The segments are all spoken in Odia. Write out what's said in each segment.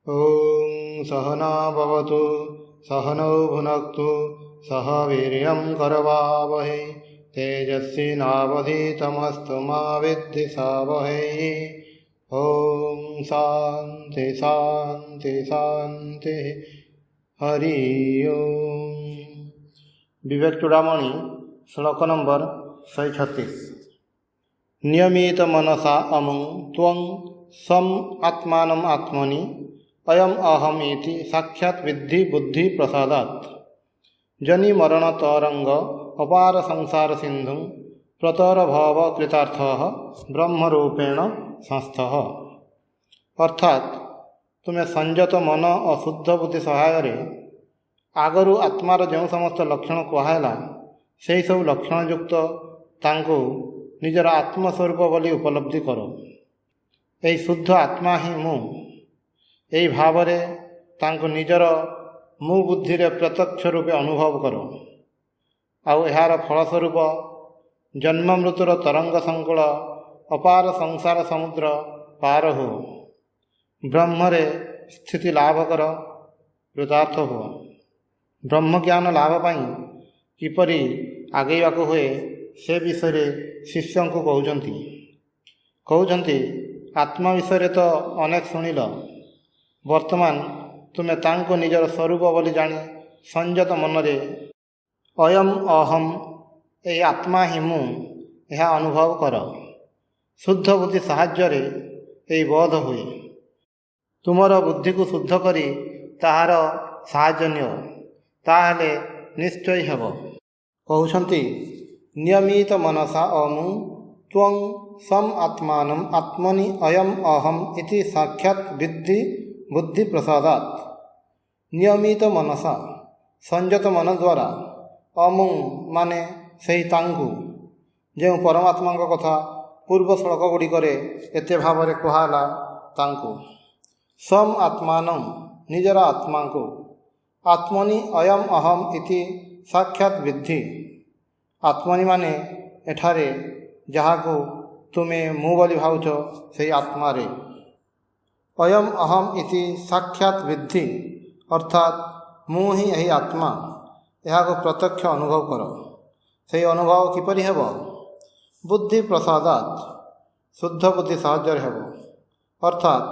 ॐ सहना भवतु सहनौ भुनक्तु सह वीर्यं करवावहै तेजस्विनावधीतमस्तु मा विद्विषावहै। ॐ शान्ति शान्ति शान्ति। हरि ओम। विवेक चूड़ामणि श्लोक नंबर 136। नियमित मनसा अमुं त्वं सम आत्मानम् आत्मनि अयम अहम इति साक्षात् विद्धि बुद्धि प्रसादात्। जनि मरण तरंग अपार संसार सिंधु प्रतर भव कृतार्थः ब्रह्मरूपेण संस्थः। अर्थात तुम्हें संयत मन और शुद्ध बुद्धि सहाय आगरू आत्मार जो समस्त लक्षण कहला से सब लक्षण युक्त तांको निजर आत्मस्वरूप बोली उपलब्धि करो। यही शुद्ध आत्मा ही मु यही भावरे तांको निजर मु बुद्धि रे प्रत्यक्ष रूपे अनुभव करो। आउ यार फलस्वरूप जन्म मृत्युर तरंग संकुल अपार संसार समुद्र पार हो ब्रह्मरे स्थिति लाभ कर कृतार्थ हो। ब्रह्म ज्ञान लाभ पाई किपरि आगेवाक हुए से विषय शिष्य को कहते आत्मा विषय तो अनेक शुणिल, वर्तमान तुम्हें तांको निजर स्वरूप बोली जानी संयत मन रे अयम अहम यही आत्मा ही मु यह अनुभव कर। शुद्ध बुद्धि साहाय्य यही बोध हुए। तुमर बुद्धि को शुद्ध करी ताहार साहाय्य नियो ताहले निश्चय हेब। कहउछंती नियमित मनसा अमु त्वं सम आत्मानम् आत्मनि अयम अहम इति साक्षात् विद्धि बुद्धि प्रसादात्। नियमित मनसा संयत मन द्वारा अमु माने सही तांकु जो परमात्मा कथा पूर्व श्लोक गुड़िकर एते भाव कहला तांकु सम आत्मानम निजर आत्मा को आत्मनि अयम अहम इति साक्षात् विद्धि। आत्मनि माने एठारे जहाको तुम्हें मु बोली भावुच से आत्मा रे अयम अहम इति साक्षात् विद्धि अर्थात मु ही यही आत्मा यह प्रत्यक्ष अनुभव कर। से अनुभव किपरि हेब? बुद्धि प्रसादात शुद्ध बुद्धि साहाय्य हेब। अर्थात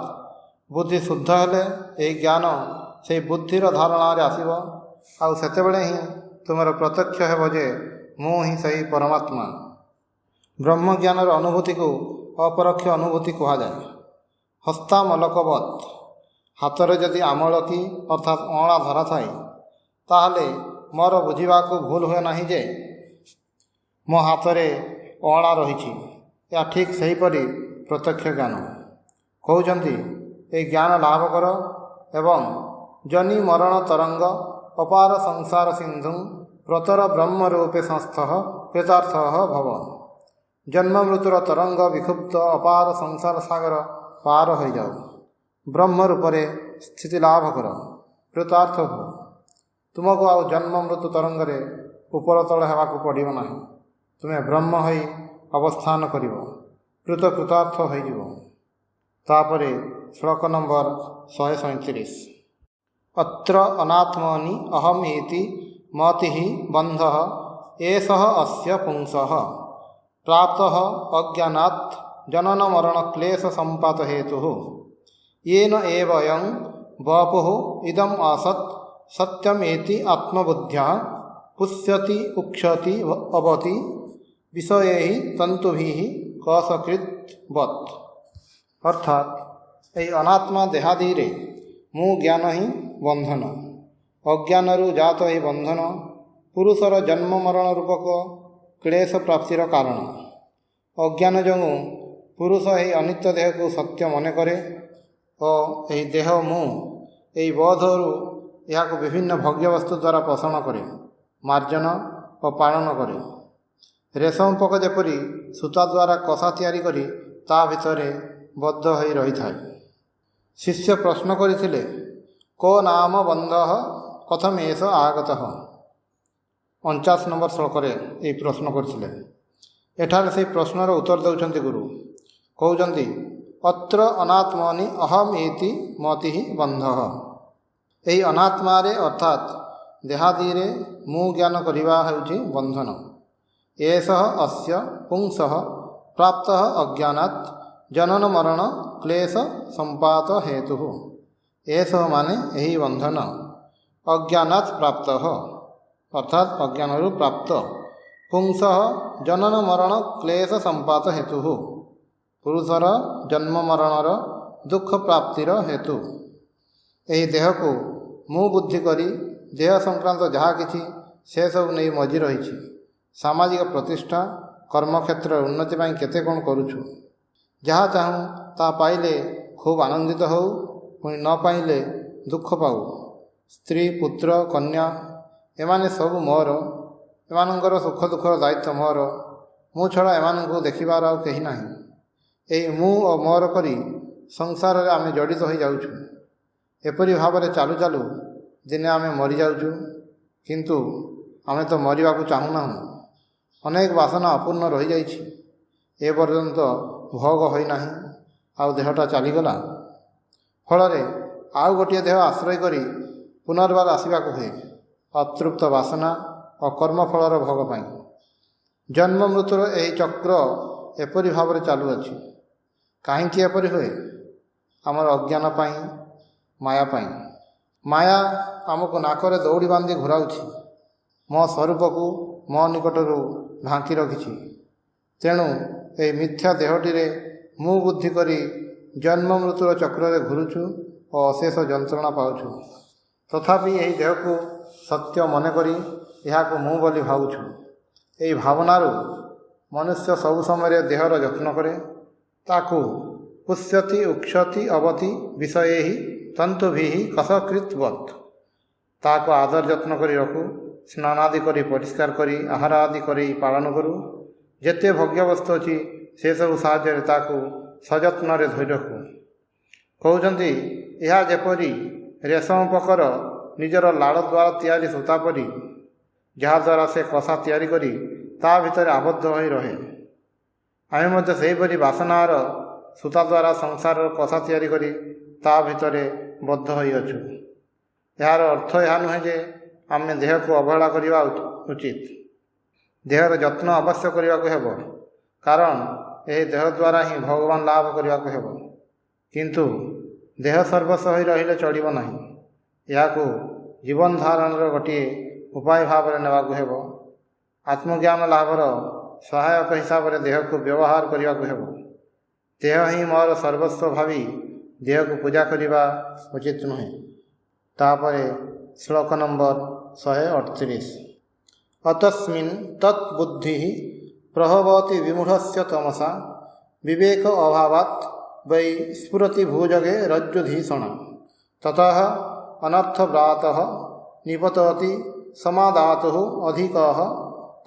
बुद्धि शुद्ध हेले यही ज्ञान से बुद्धिर धारणा रे आसीब आउ सेतेबेले ही तुमर प्रत्यक्ष हेब जे मु ही सही परमात्मा। ब्रह्म ज्ञानर अनुभूति को अपरोक्ष अनुभूति कहा जाए। हस्तामलकवत हाथरे जदि आमलकी अर्थात अँला धरा थाए ताहले मोर बुझा को भूल हुए नहीं जे मो हाथरे अँला रही या ठीक सहीपरि प्रत्यक्ष ज्ञान। कहउछंती ए ज्ञान लाभ कर एवं जनि मरण तरंग अपार संसार सिंधु प्रतर ब्रह्म रूपे संस्थः कृतार्थः भव। जन्म मृत्युर तरंग विक्षुब्ध अपार संसार सागर पार हो जाओ ब्रह्म रूपरे स्थिति लाभ कर कृतार्थ हो। तुमको आउ जन्म मृत्यु तरंग रे ऊपर तल हेबाकु पड़िबो नाही। तुम्हें ब्रह्म होई अवस्थान करिवो कृत कृतार्थ होई जिवो। तापरे श्लोक नंबर 137। अत्र अनात्मनि अहम इति मतिः बन्धः एषः अस्य पुंसः प्राप्तः अज्ञानात् जनन मरण क्लेश संपात हेतु येन एवं वपुः इदम् असत् सत्यमेति आत्मबुद्ध्या पुष्यति उक्षति अवति विषयैः तंतुभिः कसकृतवत्। अर्थात यही अनात्मा देहादि रे मु ज्ञान ही बंधन अज्ञानरु जात यही बंधन पुरुषर जन्म मरण रूपक क्लेश प्राप्तिर कारण। अज्ञान जो पुरुष यही अनित्य देह को सत्य मन करे और यही देह मु यही बोधरु यह विभिन्न भोग्य वस्तु द्वारा पोषण करे मार्जन और पालन करे। रेशम पोक जेपरी सूता द्वारा कषा तैयारी करी ता भितरे बद्ध हो रही थाए। शिष्य प्रश्न करथिले को नाम बंध कथम एष आगतः। 49 नंबर श्लोक ये प्रश्न करथिले। एठार से प्रश्नर उत्तर दौरान गुरु कहउछंती ଅତ୍ର ଅନାତ୍ମନି ଅହମ ଇତି ମତି ବନ୍ଧ। ଏହି ଅନାତ୍ମାରେ ଅର୍ଥାତ୍ ଦେହାଦିରେ ମୁଁ ଜ୍ଞାନ କରିବା ହେଉଛି ବନ୍ଧନ। ଏଷଃ ଅସ୍ୟ ପୁଂସଃ ପ୍ରାପ୍ତଃ ଅଜ୍ଞାନାତ୍ ଜନନ ମରଣ କ୍ଲେଶ ସମ୍ପାତ ହେତୁଃ। ଏଷଃ ମାନେ ଏହି ବନ୍ଧନ, ଅଜ୍ଞାନାତ୍ ପ୍ରାପ୍ତଃ ଅର୍ଥାତ୍ ଅଜ୍ଞାନରୁ ପ୍ରାପ୍ତ, ପୁଂସଃ ଜନନ ମରଣ କ୍ଲେଶ ସମ୍ପାତ ହେତୁଃ ପୁରୁଷର ଜନ୍ମ ମରଣର ଦୁଃଖ ପ୍ରାପ୍ତିର ହେତୁ। ଏହି ଦେହକୁ ମୁଁ ବୁଦ୍ଧି କରି ଦେହ ସଂକ୍ରାନ୍ତ ଯାହା କିଛି ସେସବୁ ନେଇ ମଜି ରହିଛି। ସାମାଜିକ ପ୍ରତିଷ୍ଠା, କର୍ମକ୍ଷେତ୍ରରେ ଉନ୍ନତି ପାଇଁ କେତେ କ'ଣ କରୁଛୁ। ଯାହା ଚାହୁଁ ତାହା ପାଇଲେ ଖୁବ୍ ଆନନ୍ଦିତ ହେଉ, ପୁଣି ନ ପାଇଲେ ଦୁଃଖ ପାଉ। ସ୍ତ୍ରୀ, ପୁତ୍ର, କନ୍ୟା ଏମାନେ ସବୁ ମୋର, ଏମାନଙ୍କର ସୁଖ ଦୁଃଖର ଦାୟିତ୍ୱ ମୋର। ମୁଁ ଛଡ଼ା ଏମାନଙ୍କୁ ଦେଖିବାର ଆଉ କେହି ନାହିଁ। ଏହି ମୁଁ ଓ ମୋର କରି ସଂସାରରେ ଆମେ ଜଡ଼ିତ ହୋଇଯାଉଛୁ। ଏପରି ଭାବରେ ଚାଲୁ ଚାଲୁ ଦିନେ ଆମେ ମରିଯାଉଛୁ, କିନ୍ତୁ ଆମେ ତ ମରିବାକୁ ଚାହୁଁନାହୁଁ। ଅନେକ ବାସନା ଅପୂର୍ଣ୍ଣ ରହିଯାଇଛି, ଏପର୍ଯ୍ୟନ୍ତ ଭୋଗ ହୋଇନାହିଁ, ଆଉ ଦେହଟା ଚାଲିଗଲା। ଫଳରେ ଆଉ ଗୋଟିଏ ଦେହ ଆଶ୍ରୟ କରି ପୁନର୍ବାର ଆସିବାକୁ ହୁଏ, ଅତୃପ୍ତ ବାସନା ଓ କର୍ମଫଳର ଭୋଗ ପାଇଁ। ଜନ୍ମ ମୃତ୍ୟୁର ଏହି ଚକ୍ର ଏପରି ଭାବରେ ଚାଲୁଅଛି। କାହିଁକି ଏପରି ହୁଏ? ଆମର ଅଜ୍ଞାନ ପାଇଁ, ମାୟା ପାଇଁ। ମାୟା ଆମକୁ ନାକରେ ଦଉଡ଼ି ବାନ୍ଧି ଘୁରାଉଛି, ମୋ ସ୍ୱରୂପକୁ ମୋ ନିକଟରୁ ଢାଙ୍କି ରଖିଛି। ତେଣୁ ଏହି ମିଥ୍ୟା ଦେହଟିରେ ମୁଁ ବୁଦ୍ଧି କରି ଜନ୍ମ ମୃତ୍ୟୁର ଚକ୍ରରେ ଘୁରୁଛୁ ଓ ଅଶେଷ ଯନ୍ତ୍ରଣା ପାଉଛୁ। ତଥାପି ଏହି ଦେହକୁ ସତ୍ୟ ମନେକରି ଏହାକୁ ମୁଁ ବୋଲି ଭାବୁଛୁ। ଏହି ଭାବନାରୁ ମନୁଷ୍ୟ ସବୁ ସମୟରେ ଦେହର ଯତ୍ନ କରେ। ତାକୁ ପୁଷ୍ୟତି ଉକ୍ଷତି ଅବତି ବିଷୟେହି ତନ୍ତୁଭିଃ କଷକୃତ୍ବତ୍। ତାହାକୁ ଆଦର ଯତ୍ନ କରି ରଖୁ, ସ୍ନାନ ଆଦି କରି ପରିଷ୍କାର କରି, ଆହାର ଆଦି କରି ପାଳନ କରୁ। ଯେତେ ଭୋଗ୍ୟବସ୍ତୁ ଅଛି ସେସବୁ ସାହାଯ୍ୟରେ ତାକୁ ସଯତ୍ନରେ ଧରି ରଖୁ। କହୁଛନ୍ତି, ଏହା ଯେପରି ରେଶମ ପୋକର ନିଜର ଲାଳ ଦ୍ୱାରା ତିଆରି ସୂତା ପରି, ଯାହାଦ୍ୱାରା ସେ କଷା ତିଆରି କରି ତା ଭିତରେ ଆବଦ୍ଧ ହୋଇ ରହେ। ଆମେ ମଧ୍ୟ ସେହିପରି ବାସନାର ସୂତା ଦ୍ୱାରା ସଂସାରର କଷା ତିଆରି କରି ତା ଭିତରେ ବଦ୍ଧ ହୋଇଅଛୁ। ଏହାର ଅର୍ଥ ଏହା ନୁହେଁ ଯେ ଆମେ ଦେହକୁ ଅବହେଳା କରିବା ଉଚିତ। ଦେହର ଯତ୍ନ ଅବଶ୍ୟ କରିବାକୁ ହେବ, କାରଣ ଏହି ଦେହ ଦ୍ୱାରା ହିଁ ଭଗବାନ ଲାଭ କରିବାକୁ ହେବ। କିନ୍ତୁ ଦେହ ସର୍ବସ୍ୱ ହୋଇ ରହିଲେ ଚଳିବ ନାହିଁ। ଏହାକୁ ଜୀବନ ଧାରଣର ଗୋଟିଏ ଉପାୟ ଭାବରେ ନେବାକୁ ହେବ। ଆତ୍ମଜ୍ଞାନ ଲାଭର ସହାୟକ ହିସାବରେ ଦେହକୁ ବ୍ୟବହାର କରିବାକୁ ହେବ। ଦେହ ହିଁ ମୋର ସର୍ବସ୍ୱ ଭାବି ଦେହକୁ ପୂଜା କରିବା ଉଚିତ ନୁହେଁ। ତାପରେ ଶ୍ଲୋକ ନମ୍ବର 138। ଅତସ୍ମିନ୍ ତତ୍ ବୁଦ୍ଧି ପ୍ରଭବତି ବିମୂଢ଼ସ୍ୟ ତମସା ବିବେକ ଅଭାବାତ୍ ବୈ ସ୍ଫୁରତି ଭୁଜଗେ ରଜ୍ଜୁଧୀଷଣ ତତଃ ଅନର୍ଥବ୍ରାତଃ ନିପତତି ସମାଦାତୁଃ ଅଧିକଃ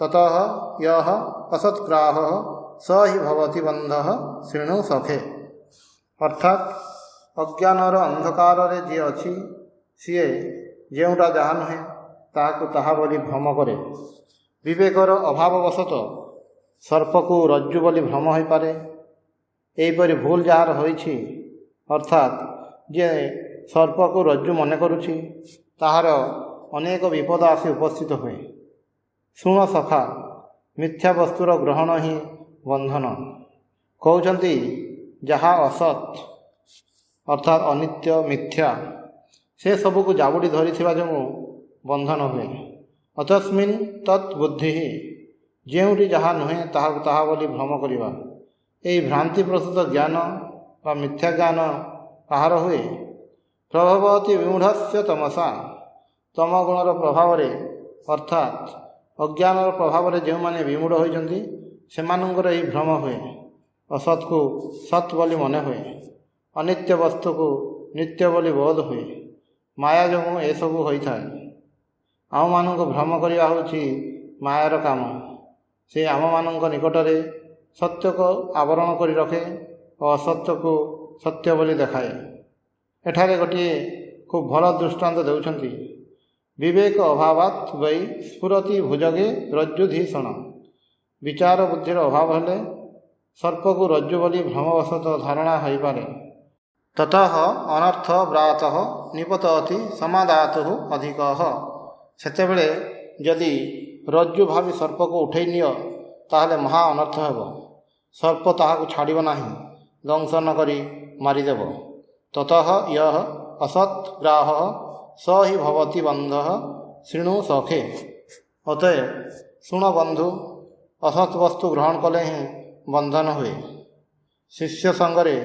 ତତଃ ୟଃ ଅସତ୍ଗ୍ରାହଃ ସ ହି ଭବତି ବନ୍ଧଃ ଶୃଣୁ ସଖେ। ଅର୍ଥାତ୍ ଅଜ୍ଞାନର ଅନ୍ଧକାରରେ ଯିଏ ଅଛି, ସିଏ ଯେଉଁଟା ଯାହା ନୁହେଁ ତାହାକୁ ତାହା ବୋଲି ଭ୍ରମ କରେ। ବିବେକର ଅଭାବବଶତଃ ସର୍ପକୁ ରଜ୍ଜୁ ବୋଲି ଭ୍ରମ ହୋଇପାରେ। ଏହିପରି ଭୁଲ ଯାହାର ହୋଇଛି, ଅର୍ଥାତ୍ ଯିଏ ସର୍ପକୁ ରଜ୍ଜୁ ମନେ କରୁଛି, ତାହାର ଅନେକ ବିପଦ ଆସି ଉପସ୍ଥିତ ହୁଏ। ଶୁଣ ସଖା, ମିଥ୍ୟା ବସ୍ତୁର ଗ୍ରହଣ ହିଁ ବନ୍ଧନ। କହୁଛନ୍ତି, ଯାହା ଅସତ୍ ଅର୍ଥାତ୍ ଅନିତ୍ୟ, ମିଥ୍ୟା, ସେ ସବୁକୁ ଜାବୁଡ଼ି ଧରିଥିବା ଯୋଗୁଁ ବନ୍ଧନ ହୁଏ। ଅତସ୍ମିନ୍ ତତ୍ ବୁଦ୍ଧି, ଯେଉଁଠି ଯାହା ନୁହେଁ ତାହାକୁ ତାହା ବୋଲି ଭ୍ରମ କରିବା। ଏହି ଭ୍ରାନ୍ତି ପ୍ରସୂତ ଜ୍ଞାନ ବା ମିଥ୍ୟା ଜ୍ଞାନ କାହାର ହୁଏ? ପ୍ରଭବତି ବିମୂଢ଼ସ୍ୟ ତମସା, ତମ ଗୁଣର ପ୍ରଭାବରେ ଅର୍ଥାତ୍ ଅଜ୍ଞାନର ପ୍ରଭାବରେ ଯେଉଁମାନେ ବିମୂଢ଼ ହୋଇଛନ୍ତି ସେମାନଙ୍କର ଏହି ଭ୍ରମ ହୁଏ। ଅସତ୍କୁ ସତ୍ ବୋଲି ମନେ ହୁଏ, ଅନିତ୍ୟ ବସ୍ତୁକୁ ନିତ୍ୟ ବୋଲି ବୋଧ ହୁଏ। ମାୟା ଯୋଗୁଁ ଏସବୁ ହୋଇଥାଏ। ଆମମାନଙ୍କୁ ଭ୍ରମ କରିବା ହେଉଛି ମାୟାର କାମ। ସେ ଆମମାନଙ୍କ ନିକଟରେ ସତ୍ୟକୁ ଆବରଣ କରି ରଖେ ଓ ଅସତ୍ୟକୁ ସତ୍ୟ ବୋଲି ଦେଖାଏ। ଏଠାରେ ଗୋଟିଏ ଖୁବ୍ ଭଲ ଦୃଷ୍ଟାନ୍ତ ଦେଉଛନ୍ତି। ବିବେକ ଅଭାବାତ୍ ବୈ ସ୍ଫୁରତି ଭୁଜଗେ ରଜ୍ଜୁଧୀଷଣ। ବିଚାର ବୁଦ୍ଧିର ଅଭାବ ହେଲେ ସର୍ପକୁ ରଜ୍ଜୁ ବୋଲି ଭ୍ରମବଶତଃ ଧାରଣା ହୋଇପାରେ। ତତଃ ଅନର୍ଥ ବ୍ରାତଃ ନିପତତି ସମାଦାତୁଃ ଅଧିକଃ। ସେତେବେଳେ ଯଦି ରଜ୍ଜୁ ଭାବି ସର୍ପକୁ ଉଠେଇ ନିଅ ତାହେଲେ ମହା ଅନର୍ଥ ହେବ। ସର୍ପ ତାହାକୁ ଛାଡ଼ିବ ନାହିଁ, ଦଂଶନ କରି ମାରିଦେବ। ତତଃ ୟଃ ଅସତ୍ ଗ୍ରାହଃ ସ ହି ଭବତି ବନ୍ଧଃ ଶୃଣୁ ସଖେ। ଅତଏବ ଶୁଣ ବନ୍ଧୁ, ଅସତ୍ ବସ୍ତୁ ଗ୍ରହଣ କଲେ ହିଁ ବନ୍ଧନ ହୁଏ। ଶିଷ୍ୟ ସଙ୍ଗରେ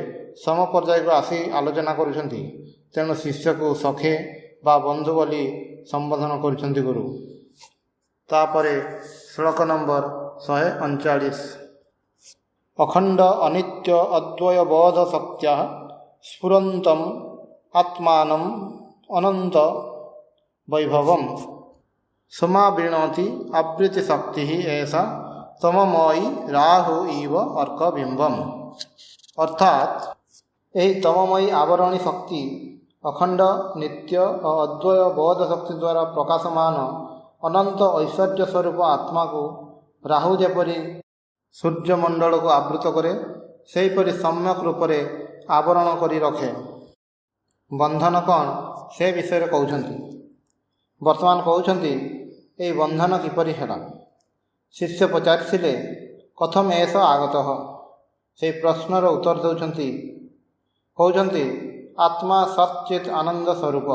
ସମ ପର୍ଯ୍ୟାୟକୁ ଆସି ଆଲୋଚନା କରୁଛନ୍ତି, ତେଣୁ ଶିଷ୍ୟକୁ ସଖେ ବା ବନ୍ଧୁ ବୋଲି ସମ୍ବୋଧନ କରୁଛନ୍ତି ଗୁରୁ। ତାପରେ ଶ୍ଲୋକ ନମ୍ବର 139। ଅଖଣ୍ଡ ଅନିତ୍ୟ ଅଦ୍ୱୟ ବୋଧ ଶକ୍ତ୍ୟା ସ୍ଫୁରନ୍ତମ୍ ଆତ୍ମାନମ୍ ଅନନ୍ତ ବୈଭବମ୍ ସମାବୃଣୋତି ଆବୃତ୍ତି ଶକ୍ତି ଏଷା ତମମୟୀ ରାହୁ ଇବ ଅର୍କବିମ୍ବମ୍। ଅର୍ଥାତ୍ ଏହି ତମମୟୀ ଆବରଣୀ ଶକ୍ତି ଅଖଣ୍ଡ ନିତ୍ୟ ଓ ଅଦ୍ୱୟ ବୋଧ ଶକ୍ତି ଦ୍ୱାରା ପ୍ରକାଶମାନ ଅନନ୍ତ ଐଶ୍ୱର୍ଯ୍ୟ ସ୍ୱରୂପ ଆତ୍ମାକୁ ରାହୁ ଯେପରି ସୂର୍ଯ୍ୟମଣ୍ଡଳକୁ ଆବୃତ କରେ, ସେହିପରି ସମ୍ୟକ୍ ରୂପରେ ଆବରଣ କରି ରଖେ। ବନ୍ଧନ କ'ଣ ସେ ବିଷୟରେ କହୁଛନ୍ତି। ବର୍ତ୍ତମାନ କହୁଛନ୍ତି ଏହି ବନ୍ଧନ କିପରି ହେଲା। ଶିଷ୍ୟ ପଚାରିଥିଲେ କଥମ ଏଷ ଆଗତଃ। ସେହି ପ୍ରଶ୍ନର ଉତ୍ତର ଦେଉଛନ୍ତି, କହୁଛନ୍ତି ଆତ୍ମା ସଚ୍ଚିତ୍ ଆନନ୍ଦ ସ୍ୱରୂପ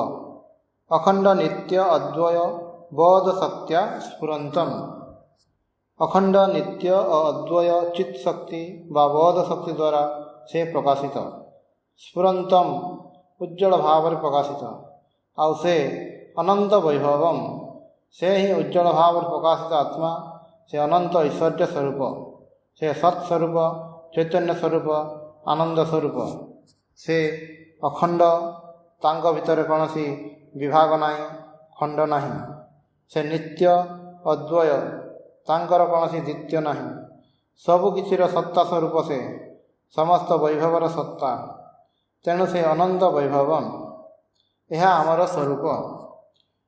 ଅଖଣ୍ଡ ନିତ୍ୟ ଅଦ୍ୱୟ ବୋଧ ଶକ୍ତ୍ୟା ସ୍ଫୁରନ୍ତମ୍। ଅଖଣ୍ଡ ନିତ୍ୟ ଓ ଅଦ୍ୱୟ ଚିତ୍ ଶକ୍ତି ବା ବୋଧ ଶକ୍ତି ଦ୍ୱାରା ସେ ପ୍ରକାଶିତ। ସ୍ଫୁରନ୍ତମ୍ ଉଜ୍ଜଳ ଭାବରେ ପ୍ରକାଶିତ। ଆଉ ସେ ଅନନ୍ତ ବୈଭବମ୍, ସେ ହିଁ ଉଜ୍ଜଳ ଭାବରେ ପ୍ରକାଶିତ ଆତ୍ମା, ସେ ଅନନ୍ତ ଐଶ୍ୱର୍ଯ୍ୟ ସ୍ୱରୂପ, ସେ ସତ୍ ସ୍ୱରୂପ, ଚୈତନ୍ୟ ସ୍ୱରୂପ, ଆନନ୍ଦ ସ୍ୱରୂପ। ସେ ଅଖଣ୍ଡ, ତାଙ୍କ ଭିତରେ କୌଣସି ବିଭାଗ ନାହିଁ, ଖଣ୍ଡ ନାହିଁ। ସେ ନିତ୍ୟ ଅଦ୍ୱୟ, ତାଙ୍କର କୌଣସି ଦ୍ୱିତୀୟ ନାହିଁ। ସବୁକିଛିର ସତ୍ତା ସ୍ୱରୂପ ସେ, ସମସ୍ତ ବୈଭବର ସତ୍ତା। ତେଣୁ ସେ ଅନନ୍ତ ବୈଭବମ୍। ଏହା ଆମର ସ୍ୱରୂପ।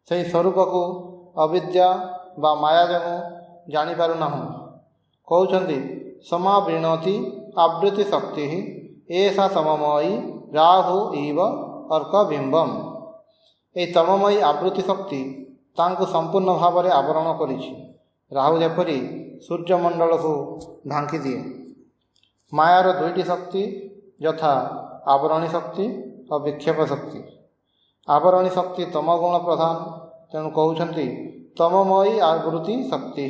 ସେହି ସ୍ୱରୂପକୁ ଅବିଦ୍ୟା ବା ମାୟା ଯୋଗୁଁ ଜାଣିପାରୁନାହୁଁ। କହୁଛନ୍ତି ସମାବୃଣୋତି ଆବୃତ୍ତି ଶକ୍ତି ଏଷା ତମମୟୀ ରାହୁ ଇବ ଅର୍କବିମ୍ବମ୍। ଏହି ତମମୟୀ ଆବୃତ୍ତି ଶକ୍ତି ତାଙ୍କୁ ସମ୍ପୂର୍ଣ୍ଣ ଭାବରେ ଆବରଣ କରିଛି। ରାହୁ ଯେପରି ସୂର୍ଯ୍ୟମଣ୍ଡଳକୁ ଢାଙ୍କି ଦିଏ। ମାୟାର ଦୁଇଟି ଶକ୍ତି ଯଥା ଆବରଣୀ ଶକ୍ତି ଓ ବିକ୍ଷେପ ଶକ୍ତି। ଆବରଣୀ ଶକ୍ତି ତମଗୁଣ ପ୍ରଧାନ, ତେଣୁ କହୁଛନ୍ତି ତମମୟୀ ଆବୃତ୍ତି ଶକ୍ତି।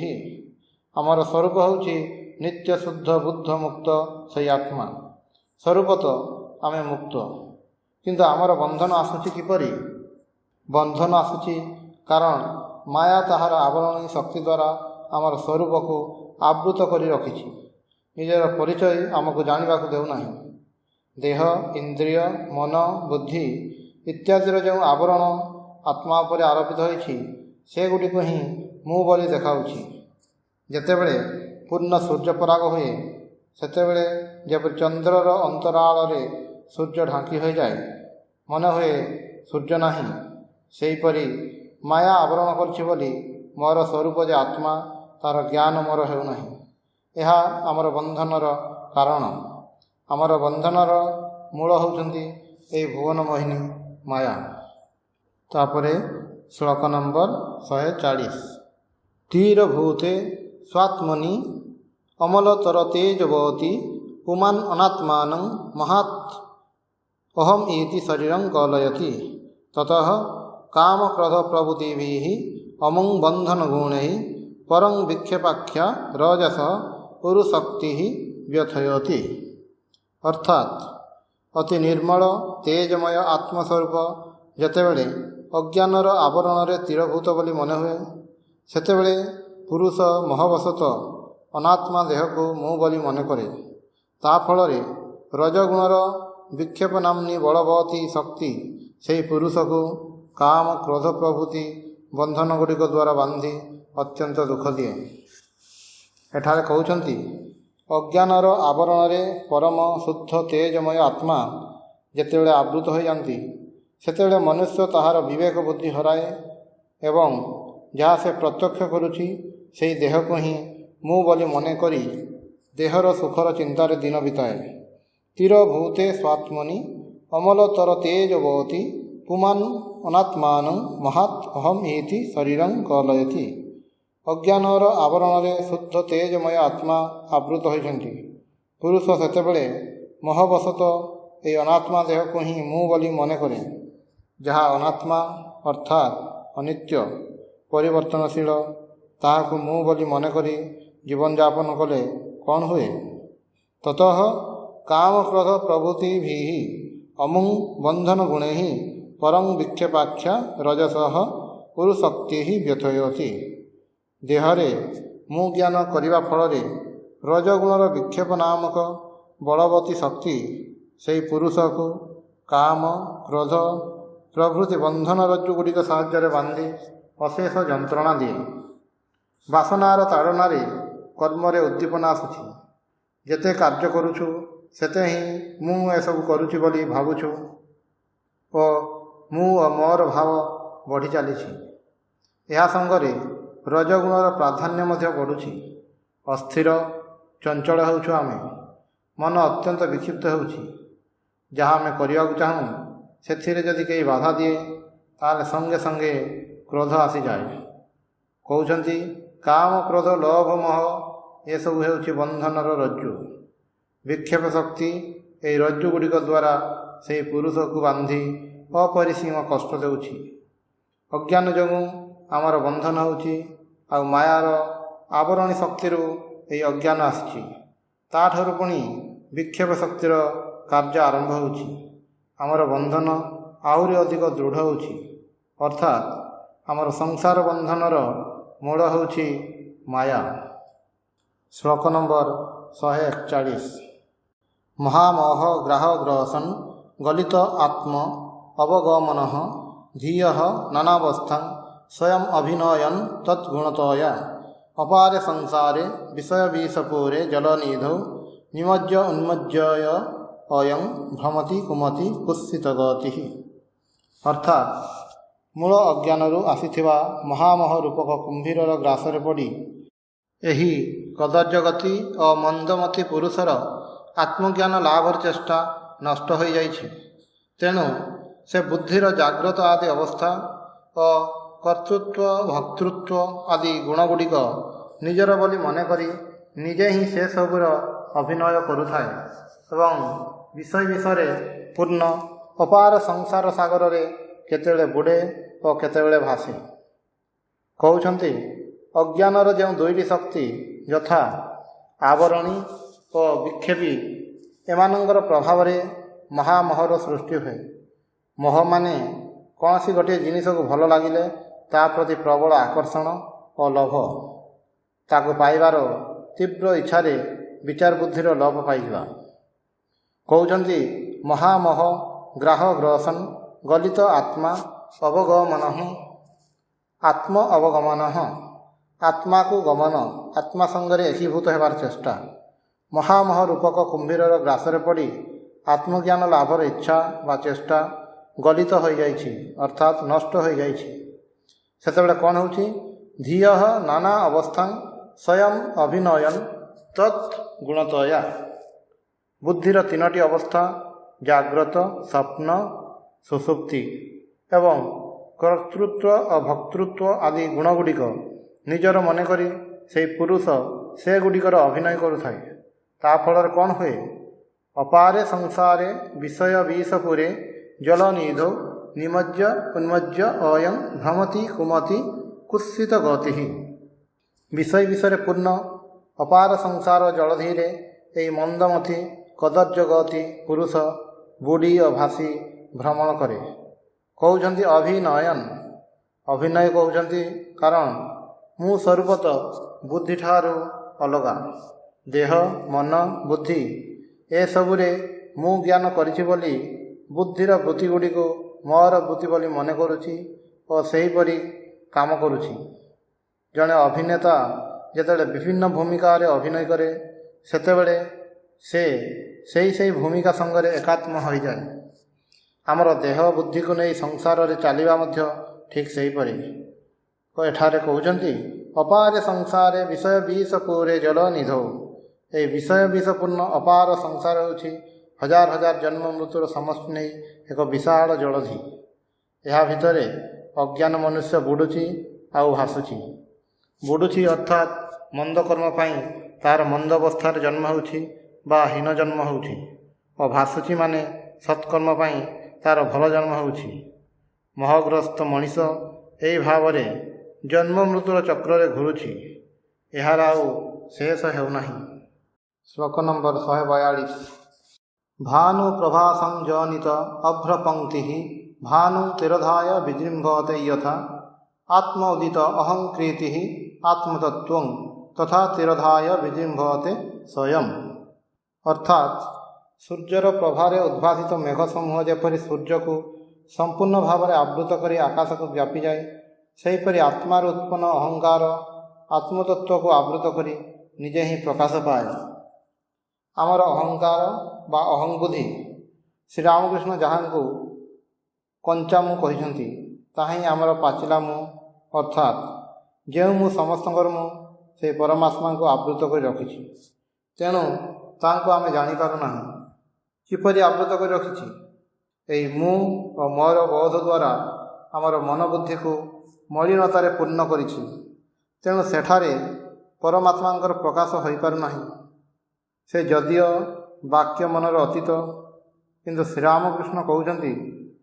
ଆମର ସ୍ୱରୂପ ହେଉଛି ନିତ୍ୟ ଶୁଦ୍ଧ ବୁଦ୍ଧ ମୁକ୍ତ ସେହି ଆତ୍ମା। ସ୍ୱରୂପତଃ ଆମେ ମୁକ୍ତ, କିନ୍ତୁ ଆମର ବନ୍ଧନ ଆସୁଛି କିପରି? ବନ୍ଧନ ଆସୁଛି କାରଣ ମାୟା ତାହାର ଆବରଣୀ ଶକ୍ତି ଦ୍ୱାରା ଆମର ସ୍ୱରୂପକୁ ଆବୃତ କରି ରଖିଛି। ନିଜର ପରିଚୟ ଆମକୁ ଜାଣିବାକୁ ଦେଉନାହିଁ। ଦେହ, ଇନ୍ଦ୍ରିୟ, ମନ, ବୁଦ୍ଧି ଇତ୍ୟାଦିର ଯେଉଁ ଆବରଣ ଆତ୍ମା ଉପରେ ଆରୋପିତ ହୋଇଛି, ସେଗୁଡ଼ିକୁ ହିଁ ମୁଁ ବୋଲି ଦେଖାଉଛି। ଯେତେବେଳେ ପୂର୍ଣ୍ଣ ସୂର୍ଯ୍ୟପରାଗ ହୁଏ, ସେତେବେଳେ ଯେପରି ଚନ୍ଦ୍ରର ଅନ୍ତରାଳରେ ସୂର୍ଯ୍ୟ ଢାଙ୍କି ହୋଇଯାଏ, ମନେ ହୁଏ ସୂର୍ଯ୍ୟ ନାହିଁ। ସେହିପରି ମାୟା ଆବରଣ କରିଛି ବୋଲି ମୋର ସ୍ୱରୂପ ଯେ ଆତ୍ମା, ତାର ଜ୍ଞାନ ମୋର ହେଉନାହିଁ। ଏହା ଆମର ବନ୍ଧନର କାରଣ। ଆମର ବନ୍ଧନର ମୂଳ ହେଉଛନ୍ତି ଏହି ଭୁବନ ମୋହିନୀ ମାୟା। ତାପରେ ଶ୍ଲୋକ ନମ୍ବର 140। ତୀରଭୂତେ ସ୍ୱାତ୍ମନି ଅମଲତର ତେଜବତୀ ପୁମାନ୍ ଅନାତ୍ମାନଂ ମହାତ୍ ଅହମ୍ ଇତି ଶରୀରଂ କଲୟତି। ତତଃ କାମ କ୍ରୋଧ ପ୍ରଭୃତିଭିଃ ଅମଂ ବନ୍ଧନ ଗୁଣୈଃ ପରଂ ବିକ୍ଷେପାଖ୍ୟା ରଜସ ଉରୁଶକ୍ତି ବ୍ୟଥୟତି। ଅର୍ଥାତ୍ ଅତି ନିର୍ମଳ ତେଜମୟ ଆତ୍ମସ୍ୱରୂପ ଯେତେବେଳେ ଅଜ୍ଞାନର ଆବରଣରେ ତୀରଭୂତ ବୋଲି ମନେ ହୁଏ, ସେତେବେଳେ ପୁରୁଷ ମୋହବଶତଃ ଅନାତ୍ମା ଦେହକୁ ମୁଁ ବୋଲି ମନେ କରେ। ତା ଫଳରେ ରଜଗୁଣର ବିକ୍ଷେପ ନାମ୍ନୀ ବଳବତୀ ଶକ୍ତି ସେହି ପୁରୁଷକୁ କାମ କ୍ରୋଧ ପ୍ରଭୃତି ବନ୍ଧନଗୁଡ଼ିକ ଦ୍ୱାରା ବାନ୍ଧି ଅତ୍ୟନ୍ତ ଦୁଃଖ ଦିଏ। ଏଠାରେ କହୁଛନ୍ତି ଅଜ୍ଞାନର ଆବରଣରେ ପରମ ଶୁଦ୍ଧ ତେଜମୟ ଆତ୍ମା ଯେତେବେଳେ ଆବୃତ ହୋଇଯାନ୍ତି, ସେତେବେଳେ ମନୁଷ୍ୟ ତାହାର ବିବେକ ବୁଦ୍ଧି ହରାଏ ଏବଂ ଯାହା ସେ ପ୍ରତ୍ୟକ୍ଷ କରୁଛି ସେହି ଦେହକୁ ହିଁ ମୁଁ ବୋଲି ମନେ କରି ଦେହର ସୁଖର ଚିନ୍ତାରେ ଦିନ ବିତାଏ। ତୀର ଭୂତେ ସ୍ୱାତ୍ମନି ଅମଲତର ତେଜବତୀ ପୁମାନ୍ ଅନାତ୍ମାନଂ ମହାତ୍ ଅହମ୍ ଇତି ଶରୀରଂ କଲୟତି। ଅଜ୍ଞାନର ଆବରଣରେ ଶୁଦ୍ଧ ତେଜମୟ ଆତ୍ମା ଆବୃତ ହୋଇଛନ୍ତି। ପୁରୁଷ ସେତେବେଳେ ମୋହବଶତଃ ଏହି ଅନାତ୍ମା ଦେହକୁ ହିଁ ମୁଁ ବୋଲି ମନେ କରେ। ଯାହା ଅନାତ୍ମା ଅର୍ଥାତ୍ ଅନିତ୍ୟ ପରିବର୍ତ୍ତନଶୀଳ, ତାହାକୁ ମୁଁ ବୋଲି ମନେକରି ଜୀବନଯାପନ କଲେ କ'ଣ ହୁଏ? ତତଃ କାମ କ୍ରୋଧ ପ୍ରଭୃତିଭିଃ ଅମୁଂ ବନ୍ଧନ ଗୁଣୈଃ ପରଂ ବିକ୍ଷେପାଖ୍ୟା ରଜସଃ ପୁରୁଷଶକ୍ତିଃ ବ୍ୟଥୟତି। ଦେହରେ ମୁଁ ଜ୍ଞାନ କରିବା ଫଳରେ ରଜଗୁଣର ବିକ୍ଷେପ ନାମକ ବଳବତୀ ଶକ୍ତି ସେହି ପୁରୁଷକୁ କାମ କ୍ରୋଧ ପ୍ରଭୃତି ବନ୍ଧନ ରଜ୍ଜୁ ଗୁଡ଼ିକ ସାହାଯ୍ୟରେ ବାନ୍ଧି ଅଶେଷ ଯନ୍ତ୍ରଣା ଦିଏ। ବାସନାର ତାଡ଼ନାରେ କର୍ମରେ ଉଦ୍ଦୀପନା ଆସୁଛି। ଯେତେ କାର୍ଯ୍ୟ କରୁଛୁ ସେତେ ହିଁ ମୁଁ ଏସବୁ କରୁଛି ବୋଲି ଭାବୁଛୁ ଓ ମୁଁ ଓ ମୋର ଭାବ ବଢ଼ି ଚାଲିଛି। ଏହା ସଙ୍ଗରେ ରଜଗୁଣର ପ୍ରାଧାନ୍ୟ ମଧ୍ୟ ବଢ଼ୁଛି। ଅସ୍ଥିର ଚଞ୍ଚଳ ହେଉଛୁ ଆମେ। ମନ ଅତ୍ୟନ୍ତ ବିକ୍ଷିପ୍ତ ହେଉଛି। ଯାହା ଆମେ କରିବାକୁ ଚାହୁଁ ସେଥିରେ ଯଦି କେହି ବାଧା ଦିଏ ତାହେଲେ ସଙ୍ଗେ ସଙ୍ଗେ କ୍ରୋଧ ଆସିଯାଏ। କହୁଛନ୍ତି କାମ କ୍ରୋଧ ଲୋଭ ମୋହ ଏସବୁ ହେଉଛି ବନ୍ଧନର ରଜ୍ଜୁ। ବିକ୍ଷେପ ଶକ୍ତି ଏହି ରଜ୍ଜୁ ଗୁଡ଼ିକ ଦ୍ୱାରା ସେହି ପୁରୁଷକୁ ବାନ୍ଧି ଅପରିସୀମ କଷ୍ଟ ଦେଉଛି। ଅଜ୍ଞାନ ଯୋଗୁଁ ଆମର ବନ୍ଧନ ହେଉଛି, ଆଉ ମାୟାର ଆବରଣୀ ଶକ୍ତିରୁ ଏହି ଅଜ୍ଞାନ ଆସିଛି। ତାଠାରୁ ପୁଣି ବିକ୍ଷେପ ଶକ୍ତିର କାର୍ଯ୍ୟ ଆରମ୍ଭ ହେଉଛି। ଆମର ବନ୍ଧନ ଆହୁରି ଅଧିକ ଦୃଢ଼ ହେଉଛି। ଅର୍ଥାତ୍ ଆମର ସଂସାର ବନ୍ଧନର ମୂଳ ହେଉଛି ମାୟା। ଶ୍ଲୋକ ନମ୍ବର 141। ମହାମୋହ ଗ୍ରାହ ଗ୍ରସନ୍ ଗଲିତ ଆତ୍ମ ଅବଗମନଃ ଧିୟଃ ନାନାବସ୍ଥାଂ ସ୍ୱୟଂ ଅଭିନୟନ୍ ତଦ୍ଗୁଣତୟା ଅପାରେ ସଂସାରେ ବିଷୟବିଷପୂରେ ଜଳନିଧୌ ନିମଜ୍ଜ ଉନ୍ମଜ୍ଜୟ ଅୟଂ ଭ୍ରମତି କୁମତି କୁତ୍ସିତ ଗତିଃ। ଅର୍ଥାତ୍ ମୂଳ ଅଜ୍ଞାନରୁ ଆସିଥିବା ମହାମୋହ ରୂପକ କୁମ୍ଭୀରର ଗ୍ରାସରେ ପଡ଼ି ଏହି କଦର୍ଯ୍ୟ ଗତି ଓ ମନ୍ଦମତି ପୁରୁଷର ଆତ୍ମଜ୍ଞାନ ଲାଭର ଚେଷ୍ଟା ନଷ୍ଟ ହୋଇଯାଇଛି। ତେଣୁ ସେ ବୁଦ୍ଧିର ଜାଗ୍ରତ ଆଦି ଅବସ୍ଥା ଓ କର୍ତ୍ତୃତ୍ୱ ଭକ୍ତୃତ୍ୱ ଆଦି ଗୁଣଗୁଡ଼ିକ ନିଜର ବୋଲି ମନେକରି ନିଜେ ହିଁ ସେସବୁର ଅଭିନୟ କରୁଥାଏ ଏବଂ ବିଷୟ ବିଷୟରେ ପୂର୍ଣ୍ଣ ଅପାର ସଂସାର ସାଗରରେ କେତେବେଳେ ବୁଡ଼େ ଓ କେତେବେଳେ ଭାସେ। କହୁଛନ୍ତି ଅଜ୍ଞାନର ଯେଉଁ ଦୁଇଟି ଶକ୍ତି ଯଥା ଆବରଣୀ ଓ ବିକ୍ଷେପୀ, ଏମାନଙ୍କର ପ୍ରଭାବରେ ମହାମୋହର ସୃଷ୍ଟି ହୁଏ। ମୋହ ମାନେ କୌଣସି ଗୋଟିଏ ଜିନିଷକୁ ଭଲ ଲାଗିଲେ ତା ପ୍ରତି ପ୍ରବଳ ଆକର୍ଷଣ ଓ ଲୋଭ, ତାକୁ ପାଇବାର ତୀବ୍ର ଇଚ୍ଛାରେ ବିଚାର ବୁଦ୍ଧିର ଲୋପ ପାଇଯିବା। କହୁଛନ୍ତି ମହାମୋହ ଗ୍ରାହ ଗ୍ରସନ୍ ଗଲିତ ଆତ୍ମା ଅବଗମନଃ। ଆତ୍ମ ଅବଗମନଃ ଆତ୍ମାକୁ ଗମନ, ଆତ୍ମା ସଙ୍ଗରେ ଏକୀଭୂତ ହେବାର ଚେଷ୍ଟା। ମହାମୋହ ରୂପକ କୁମ୍ଭୀରର ଗ୍ରାସରେ ପଡ଼ି ଆତ୍ମଜ୍ଞାନ ଲାଭର ଇଚ୍ଛା ବା ଚେଷ୍ଟା ଗଲିତ ହୋଇଯାଇଛି, ଅର୍ଥାତ୍ ନଷ୍ଟ ହୋଇଯାଇଛି। ସେତେବେଳେ କ'ଣ ହେଉଛି? ଧିୟଃ ନାନା ଅବସ୍ଥାଂ ସ୍ୱୟଂ ଅଭିନୟନ୍ ତତ୍ ଗୁଣତୟା। ବୁଦ୍ଧିର ତିନୋଟି ଅବସ୍ଥା ଜାଗ୍ରତ, ସ୍ୱପ୍ନ, ସୁଷୁପ୍ତି ଏବଂ କର୍ତ୍ତୃତ୍ୱ ଓ ଭକ୍ତୃତ୍ୱ ଆଦି ଗୁଣଗୁଡ଼ିକ ନିଜର ମନେକରି ସେହି ପୁରୁଷ ସେଗୁଡ଼ିକର ଅଭିନୟ କରୁଥାଏ। ତା ଫଳରେ କ'ଣ ହୁଏ? ଅପାରେ ସଂସାରେ ବିଷୟ ବିଷପୁରେ ଜଳନିଧୌ ନିମଜ୍ଜ ଉନ୍ମଜ୍ଜ ଅୟଂ ଭ୍ରମତି କୁମତି କୁତ୍ସିତ ଗତିଃ। ବିଷୟ ବିଷୟରେ ପୂର୍ଣ୍ଣ ଅପାର ସଂସାର ଜଳଧିରେ ଏହି ମନ୍ଦମତି କଦର୍ଯ୍ୟ ଗତି ପୁରୁଷ ବୁଡ଼ି ଓ ଭାସି ଭ୍ରମଣ କରେ। କହୁଛନ୍ତି ଅଭିନୟନ୍। ଅଭିନୟ କହୁଛନ୍ତି କାରଣ ମୁଁ ସ୍ୱରୂପତଃ ବୁଦ୍ଧିଠାରୁ ଅଲଗା। ଦେହ ମନ ବୁଦ୍ଧି ଏସବୁରେ ମୁଁ ଜ୍ଞାନ କରିଛି ବୋଲି ବୁଦ୍ଧିର ବୃତ୍ତିଗୁଡ଼ିକୁ ମୋର ବୃତ୍ତି ବୋଲି ମନେ କରୁଛି ଓ ସେହିପରି କାମ କରୁଛି। ଜଣେ ଅଭିନେତା ଯେତେବେଳେ ବିଭିନ୍ନ ଭୂମିକାରେ ଅଭିନୟ କରେ ସେତେବେଳେ ସେ ସେହି ଭୂମିକା ସଙ୍ଗରେ ଏକାତ୍ମ ହୋଇଯାଏ। ଆମର ଦେହ ବୁଦ୍ଧିକୁ ନେଇ ସଂସାରରେ ଚାଲିବା ମଧ୍ୟ ଠିକ୍ ସେହିପରି। ଏଠାରେ କହୁଛନ୍ତି ଅପାରେ ସଂସାରେ ବିଷୟ ବିଷପୁରେ ଜଳନିଧୌ। ଏହି ବିଷୟ ବିଷପୂର୍ଣ୍ଣ ଅପାର ସଂସାର ହେଉଛି ହଜାର ହଜାର ଜନ୍ମ ମୃତ୍ୟୁର ସମଷ୍ଟି ନେଇ ଏକ ବିଶାଳ ଜଳଧି। ଏହା ଭିତରେ ଅଜ୍ଞାନ ମନୁଷ୍ୟ ବୁଡ଼ୁଛି ଆଉ ଭାସୁଛି। ବୁଡ଼ୁଛି ଅର୍ଥାତ୍ ମନ୍ଦ କର୍ମ ପାଇଁ ତାହାର ମନ୍ଦ ଅବସ୍ଥାରେ ଜନ୍ମ ହେଉଛି ବା ହୀନ ଜନ୍ମ ହେଉଛି, ଓ ଭାସୁଛି ମାନେ ସତ୍କର୍ମ ପାଇଁ ତାହାର ଭଲ ଜନ୍ମ ହେଉଛି। ମୋହଗ୍ରସ୍ତ ମଣିଷ ଏହି ଭାବରେ ଜନ୍ମ ମୃତ୍ୟୁର ଚକ୍ରରେ ଘୁରୁଛି, ଏହାର ଆଉ ଶେଷ ହେଉନାହିଁ। ଶ୍ଲୋକ ନମ୍ବର 142। ଭାନୁ ପ୍ରଭା ସଂଜନିତ ଅଭ୍ରପଙ୍କ୍ତି ଭାନୁ ତିରୋଧାୟ ବିଜୃମ୍ଭତେ ଯଥା ଆତ୍ମ ଉଦିତ ଅହଂକୃତି ଆତ୍ମତତ୍ତ୍ୱଂ ତଥା ତିରୋଧାୟ ବିଜୃମ୍ଭତେ ସ୍ୱୟଂ। ଅର୍ଥାତ୍ ସୂର୍ଯ୍ୟର ପ୍ରଭାରେ ଉଦ୍ଭାସିତ ମେଘ ସମୂହ ଯେପରି ସୂର୍ଯ୍ୟକୁ ସମ୍ପୂର୍ଣ୍ଣ ଭାବରେ ଆବୃତ କରି ଆକାଶକୁ ବ୍ୟାପିଯାଏ, ସେହିପରି ଆତ୍ମାରୁ ଉତ୍ପନ୍ନ ଅହଙ୍କାର ଆତ୍ମତତ୍ତ୍ୱକୁ ଆବୃତ କରି ନିଜେ ହିଁ ପ୍ରକାଶ ପାଏ। ଆମର ଅହଙ୍କାର ବା ଅହଂବୁଦ୍ଧି ଶ୍ରୀରାମକୃଷ୍ଣ ଯାହାଙ୍କୁ କଞ୍ଚା ମୁଁ କହିଛନ୍ତି, ତାହା ହିଁ ଆମର ପାଚିଲା ମୁଁ, ଅର୍ଥାତ୍ ଯେଉଁ ମୁଁ ସମସ୍ତଙ୍କର ମୁଁ ସେହି ପରମାତ୍ମାଙ୍କୁ ଆବୃତ କରି ରଖିଛି। ତେଣୁ ତାଙ୍କୁ ଆମେ ଜାଣିପାରୁନାହିଁ। କିପରି ଆବୃତ କରି ରଖିଛି? ଏହି ମୁଁ ଓ ମୋର ବୋଧ ଦ୍ୱାରା ଆମର ମନୋବୁଦ୍ଧିକୁ ମଳିନତାରେ ପୂର୍ଣ୍ଣ କରିଛି। ତେଣୁ ସେଠାରେ ପରମାତ୍ମାଙ୍କର ପ୍ରକାଶ ହୋଇପାରୁନାହିଁ। ସେ ଯଦିଓ ବାକ୍ୟ ମନର ଅତୀତ, କିନ୍ତୁ ଶ୍ରୀରାମକୃଷ୍ଣ କହୁଛନ୍ତି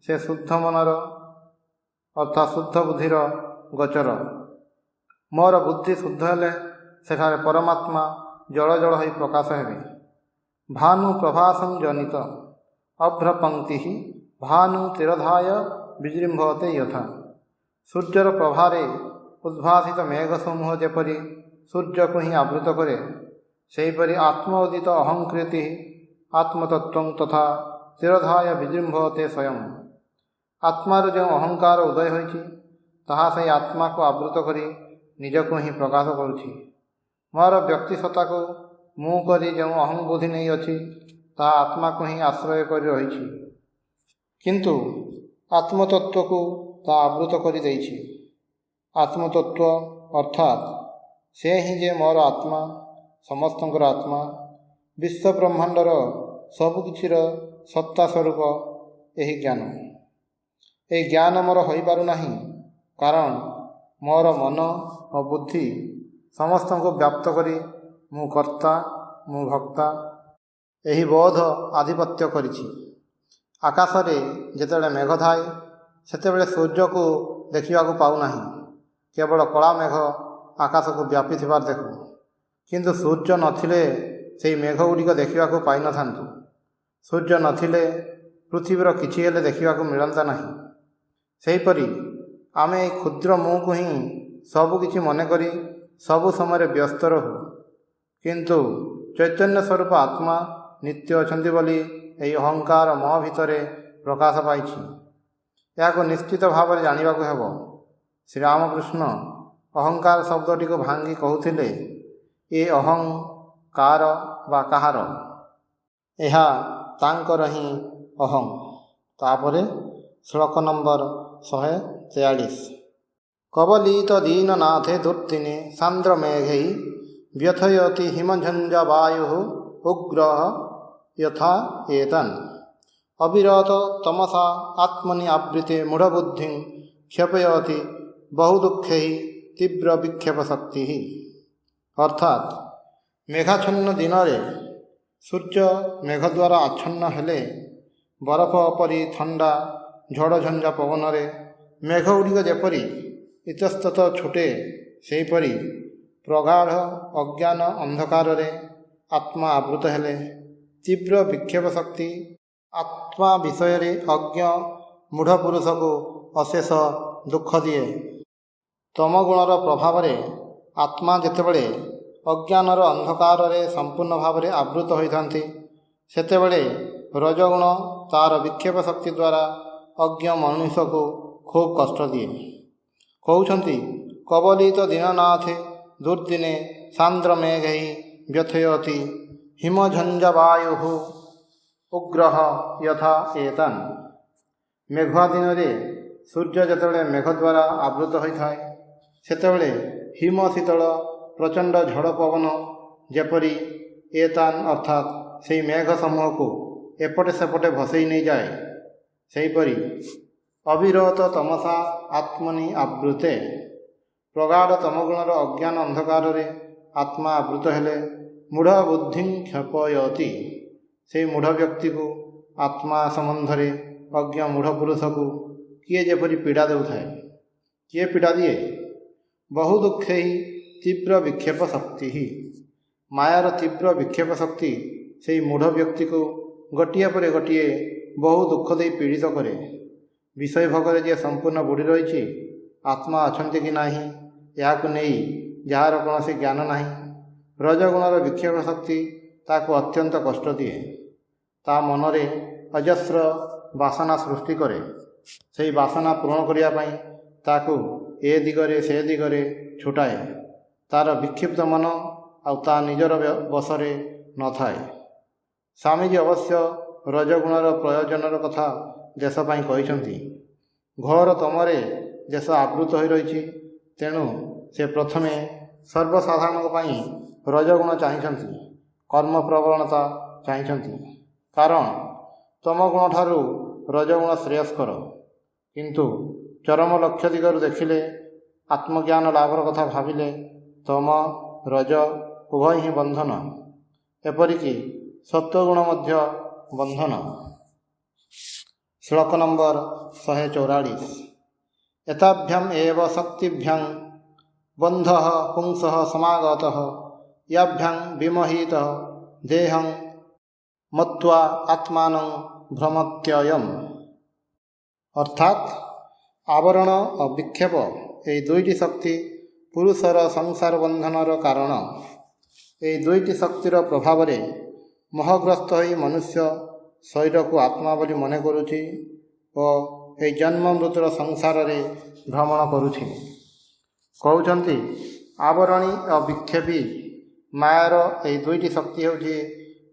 ସେ ଶୁଦ୍ଧ ମନର ଅର୍ଥାତ୍ ଶୁଦ୍ଧ ବୁଦ୍ଧିର ଗୋଚର। ମୋର ବୁଦ୍ଧି ଶୁଦ୍ଧ ହେଲେ ସେଠାରେ ପରମାତ୍ମା ଜଳ ଜଳ ହୋଇ ପ୍ରକାଶ ହେବେ। ଭାନୁ ପ୍ରଭାସଂ ଜନିତ ଅଭ୍ରପଙ୍କ୍ତି ଭାନୁ ତିରୋଧାୟ ବିଜୃମ୍ଭତେ ଯଥା। ସୂର୍ଯ୍ୟର ପ୍ରଭାରେ ଉଦ୍ଭାସିତ ମେଘ ସମୂହ ଯେପରି ସୂର୍ଯ୍ୟକୁ ହିଁ ଆବୃତ କରେ, ସେହିପରି ଆତ୍ମ ଉଦିତ ଅହଂକୃତି ଆତ୍ମତତ୍ତ୍ୱଂ ତଥା ତିରୋଧାୟ ବିଜୃମ୍ଭତେ ସ୍ୱୟଂ। ଆତ୍ମାରୁ ଯେଉଁ ଅହଙ୍କାର ଉଦୟ ହୋଇଛି, ତାହା ସେହି ଆତ୍ମାକୁ ଆବୃତ କରି ନିଜକୁ ହିଁ ପ୍ରକାଶ କରୁଛି। ମୋର ବ୍ୟକ୍ତି ସତ୍ତାକୁ ମୁଁ କରି ଯେଉଁ ଅହଂବୁଦ୍ଧି ନେଇଅଛି, ତାହା ଆତ୍ମାକୁ ହିଁ ଆଶ୍ରୟ କରି ରହିଛି, କିନ୍ତୁ ଆତ୍ମତତ୍ତ୍ୱକୁ ତାହା ଆବୃତ କରି ଦେଇଛି। ଆତ୍ମତତ୍ତ୍ୱ ଅର୍ଥାତ୍ ସେ ହିଁ ଯେ ମୋର ଆତ୍ମା, ସମସ୍ତଙ୍କର ଆତ୍ମା, ବିଶ୍ୱ ବ୍ରହ୍ମାଣ୍ଡର ସବୁକିଛିର ସତ୍ତା ସ୍ୱରୂପ ଏହି ଜ୍ଞାନ। ଏହି ଜ୍ଞାନ ମୋର ହୋଇପାରୁନାହିଁ, କାରଣ ମୋର ମନ ଓ ବୁଦ୍ଧି ସମସ୍ତଙ୍କୁ ବ୍ୟାପ୍ତ କରି ମୁଁ କର୍ତ୍ତା, ମୁଁ ଭକ୍ତା ଏହି ବୋଧ ଆଧିପତ୍ୟ କରିଛି। ଆକାଶରେ ଯେତେବେଳେ ମେଘ ଥାଏ, ସେତେବେଳେ ସୂର୍ଯ୍ୟକୁ ଦେଖିବାକୁ ପାଉନାହିଁ, କେବଳ କଳା ମେଘ ଆକାଶକୁ ବ୍ୟାପିଥିବାର ଦେଖୁ। କିନ୍ତୁ ସୂର୍ଯ୍ୟ ନଥିଲେ ସେହି ମେଘ ଗୁଡ଼ିକ ଦେଖିବାକୁ ପାଇନଥାନ୍ତୁ। ସୂର୍ଯ୍ୟ ନଥିଲେ ପୃଥିବୀର କିଛି ହେଲେ ଦେଖିବାକୁ ମିଳନ୍ତା ନାହିଁ। ସେହିପରି ଆମେ ଏହି କ୍ଷୁଦ୍ର ମୁଁକୁ ହିଁ ସବୁକିଛି ମନେକରି ସବୁ ସମୟରେ ବ୍ୟସ୍ତ ରହୁ, କିନ୍ତୁ ଚୈତନ୍ୟ ସ୍ୱରୂପ ଆତ୍ମା ନିତ୍ୟ ଅଛନ୍ତି ବୋଲି ଏହି ଅହଙ୍କାର ମୋ ଭିତରେ ପ୍ରକାଶ ପାଇଛି। ଏହାକୁ ନିଶ୍ଚିତ ଭାବରେ ଜାଣିବାକୁ ହେବ। ଶ୍ରୀରାମକୃଷ୍ଣ ଅହଙ୍କାର ଶବ୍ଦଟିକୁ ଭାଙ୍ଗି କହୁଥିଲେ, ଏ ଅହଂକାର ବା କାହାର? ଏହା ତାଙ୍କର ହିଁ ଅହଂ। ତାପରେ ଶ୍ଲୋକ ନମ୍ବର 143। କବଲିତ ଦୀନନାଥେ ଦୁର୍ଦିନେ ସାନ୍ଦ୍ରମେଘୈ ବ୍ୟଥୟତି ହିମଝଞ୍ଜବାୟୁ ଉଗ୍ରଃ ଯଥା ଏତନ୍ ଅବିରତ ତମସା ଆତ୍ମନି ଆବୃତେ ମୂଢ଼ବୁଦ୍ଧିଂ କ୍ଷେପୟତି ବହୁଦୁଃଖୈ ତୀବ୍ର ବିକ୍ଷେପ ଶକ୍ତି। ଅର୍ଥାତ୍ ମେଘାଚ୍ଛନ୍ନ ଦିନରେ ସୂର୍ଯ୍ୟ ମେଘ ଦ୍ୱାରା ଆଚ୍ଛନ୍ନ ହେଲେ ବରଫ ପରି ଥଣ୍ଡା ଝଡ଼ଝଞ୍ଜା ପବନରେ ମେଘଗୁଡ଼ିକ ଯେପରି ଇତସ୍ତତ ଛୁଟେ, ସେହିପରି ପ୍ରଗାଢ଼ ଅଜ୍ଞାନ ଅନ୍ଧକାରରେ ଆତ୍ମା ଆବୃତ ହେଲେ ତୀବ୍ର ବିକ୍ଷେପ ଶକ୍ତି ଆତ୍ମା ବିଷୟରେ ଅଜ୍ଞ ମୂଢ଼ ପୁରୁଷକୁ ଅଶେଷ ଦୁଃଖ ଦିଏ। ତମଗୁଣର ପ୍ରଭାବରେ ଆତ୍ମା ଯେତେବେଳେ ଅଜ୍ଞାନର ଅନ୍ଧକାରରେ ସମ୍ପୂର୍ଣ୍ଣ ଭାବରେ ଆବୃତ ହୋଇଥାନ୍ତି, ସେତେବେଳେ ରଜଗୁଣ ତା'ର ବିକ୍ଷେପ ଶକ୍ତି ଦ୍ୱାରା ଅଜ୍ଞ ମନୁଷ୍ୟକୁ ଖୁବ୍ କଷ୍ଟ ଦିଏ। କହୁଛନ୍ତି, କବଲିତ ଦୀନନାଥେ ଦୁର୍ଦିନେ ସାନ୍ଦ୍ରମେଘୈ ବ୍ୟଥୟତି ହିମଝଞ୍ଜବାୟୁ ଉଗ୍ରଃ ଯଥା ଏତନ୍। ମେଘୁଆ ଦିନରେ ସୂର୍ଯ୍ୟ ଯେତେବେଳେ ମେଘ ଦ୍ୱାରା ଆବୃତ ହୋଇଥାଏ, ସେତେବେଳେ ହିମ ଶୀତଳ ପ୍ରଚଣ୍ଡ ଝଡ଼ ପବନ ଯେପରି एतान अर्थात से मेघ समूह को एपटे सेपटे भसई नहीं जाए। सेहीपरि अविरत तमसा आत्मनि आवृते प्रगाढ़ तमगुणर अज्ञान अंधकार रे आत्मा आवृत हेले मूढ़ बुद्धि क्षपयति। से मूढ़ व्यक्ति को आत्मा संबंध रे अज्ञ मूढ़ पुरुष को किए जेपरि पीड़ा देउथाए। किए पीड़ा दिए? बहु दुखे ही तीव्र विक्षेप शक्ति ही। मायार तीव्र विक्षेप शक्ति से मूढ़ व्यक्ति को गोटिए पर गोटिए बहु दुख दे पीड़ित करे। विषय भोगरे जे संपूर्ण बुड़ी रही आत्मा अछंती कि नाही या नहीं जार कौन ज्ञान नाही। रजगुणर विक्षेप शक्ति ताको अत्यंत कष्ट दिए। ता मनरे अजस्र वासना सृष्टि करे। से वासना पूरण करने ताकू ए दिगरे से दिगरे छुटाए। तार विक्षिप्त मन आ निजर बसरे न थाए। स्वामीजी अवश्य रजगुणर प्रयोजनर कथा देश पाई कहिसंती। घोर तमरे देश आवृत हो रही तेणु से प्रथमे सर्वसाधारण पाई रजगुण चाहिंती। कर्म प्रवणता चाहिंती। कारण तमगुण ठारू रजगुण श्रेयस्कर। किंतु चरम लक्ष्य दिगरु देखिले आत्मज्ञान लाभर कथा भाविले तम रज उभय ही बंधन। एपरिकी सत्वगुण मध्य बंधन। श्लोक नंबर 144। एताभ्याम एव शक्तिभ्यां बंधः पुंसः समागतः याभ्यां विमोहितः देहं मत्वा आत्मानं भ्रमत्ययम्। अर्थात आवरण और विक्षेप ये दुईटी शक्ति पुरुषर संसार बंधनर कारण। ये दुईटी शक्तिर प्रभाव मोहग्रस्त हो मनुष्य शरीर को आत्मा बोली मन करुछि और ये जन्म मृत्युर संसार रे भ्रमण करुछि। कहउछंती आवरणी और विक्षेपी मायार ये दुईटी शक्ति होछि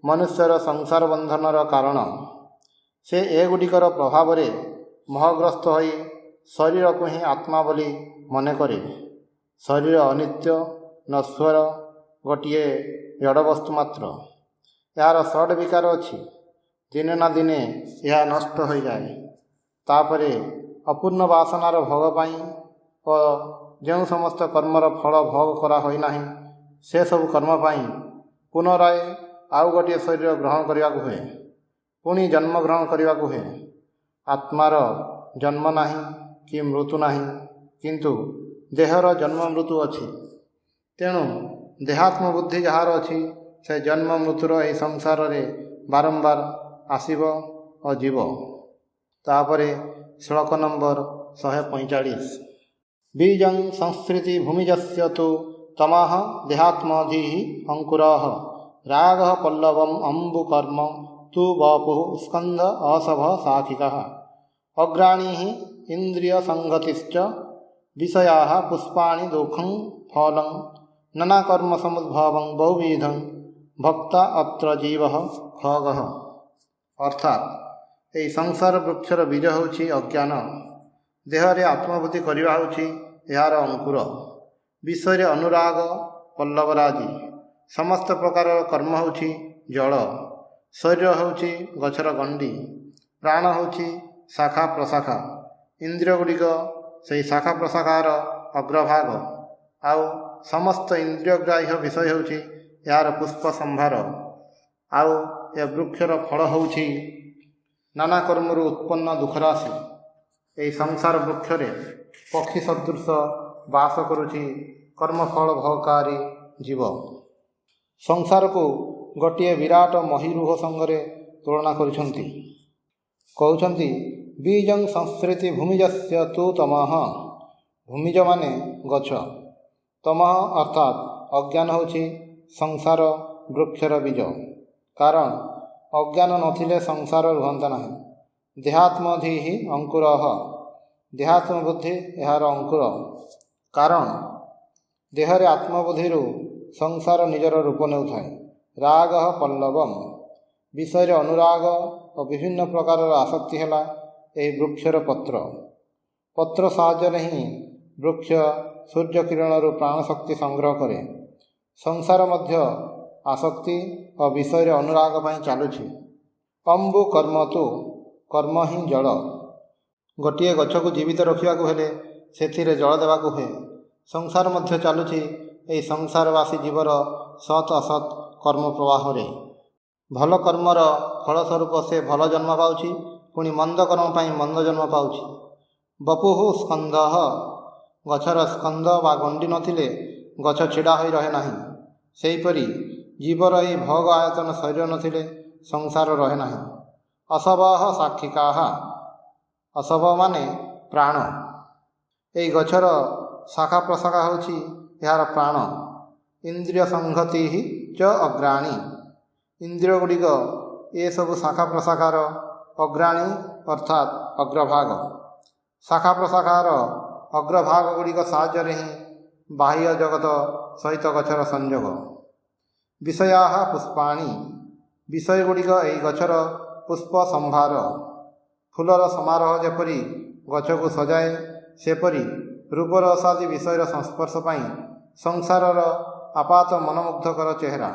मनुष्यर संसार बंधनर कारण। से एगुड़िकर प्रभाव मोहग्रस्त हो शरीर को ही आत्मा बोली मन करे। शरीर अनित्य नश्वर गोटे जड़ वस्तु मात्र। यार षड विकार अच्छी दिने ना दिने यह नष्ट हो जाए। तापरे अपूर्ण वासनार भोग पाई और जो समस्त कर्मर फल भोग करा होई नाही से सब कर्म पाई पुनराय आउ गोटे शरीर ग्रहण करने को हुए। पुणी जन्म ग्रहण करने को हुए। आत्मार जन्म नाही कि मृत्यु नाही किंतु देहर जन्म मृत्यु अच्छी। तेणु देहात्म बुद्धि जार अच्छी से जन्म मृत्युर यह संसार रे बारंबार आसीब और जीव। तापरे श्लोक नंबर 145। बीजं संस्कृति भूमिजस्य तो तमः देहात्मधि अंकुरः रागः पल्लवम् अम्बुकर्म तु वपुः स्कंध असभ साखिकः अग्राणी इंद्रिय संगतिश्च विषयाः पुष्पाणि दुःखं फलं नानाकर्म समुद्भवं बहुविधं भक्ता अत्र जीव खगः। अर्थात यही संसार वृक्षर बीज होछि अज्ञान। देहरे आत्मभूति करवा होछि यार अंकुर। विषय अनुराग पल्लवराजी। समस्त प्रकार कर्म होछि जल। शरीर होछि गछर गंडी। प्राण होछि शाखा प्रशाखा। इंद्रिय गुड़िक से शाखा प्रशाखार अग्रभाग। आउ समस्त इंद्रियग्राह्य विषय होछि यार पुष्प संभार। आउ ए वृक्षर फल होछि नाना कर्मरु उत्पन्न दुखराशि। यही संसार वृक्षरे पक्षी सदृश वास करुछि कर्मफल भोगकारी जीव। संसार को गोटे विराट महिरुह संगरे तुलना करुछंती। कहउछंती बीजं संस्कृति भूमिजस्य तु तमः। भूमिज माने गछ। तमः अर्थात अज्ञान होछि संसार वृक्षर बीज। कारण अज्ञान नथिले संसार रुहंता नहीं। देहात्मधि ही अंकुर। देहात्म बुद्धि यार अंकुर। कारण देहरे आत्मबुद्धि संसार निजर रूप नेउथाए। राग पल्लवम। विषय अनुराग और विभिन्न प्रकार आसक्ति है यही वृक्षर पत्र। पत्र साहाय्य ही वृक्ष सूर्य किरण प्राणशक्ति संग्रह करे। संसार मध्य आसक्ति और विषय अनुराग पर चलुछि। अंबु कर्म तो कर्म ही जल। गोटे गछ को जीवित रखा हेले से जल देवाक हुए। संसार मध्य चलुछि यही संसारवासी जीवर सत् असत् कर्म प्रवाह रे। भल कर्मर फलस्वरूप से भल जन्म पाउछि, पुणी मंद कर्म पर मंद जन्म पाउछि। बपुः स्कंद। गछर स्कंद बा गंडी नथिले गछ छिड़ा होई रहे नाही। सेहीपरि जीवर यही भोग आयतन शरीर नथिले संसार रहे नाही। असवः साक्षिकाः। असव माने प्राण। यही गछर शाखा प्रशाखा होछि यार प्राण। इंद्रिय संहति च अग्राणी। इंद्रिय गुड़िक ये सब शाखा प्रशाखार अग्राणी अर्थात अग्रभाग। शाखा प्रशाखार अग्रभाग गुड़िक साहाय्य ही बाह्य जगत सहित गछर संयोग। विषया पुष्पाणि। विषय गुड़िक यही गछर पुष्प संभार। फूलर समारोह जेपरी गछ को सजाए सेपरी रूपर रसादि विषयर संस्पर्श पाई संसारर आपात मनमुग्धकर चेहरा।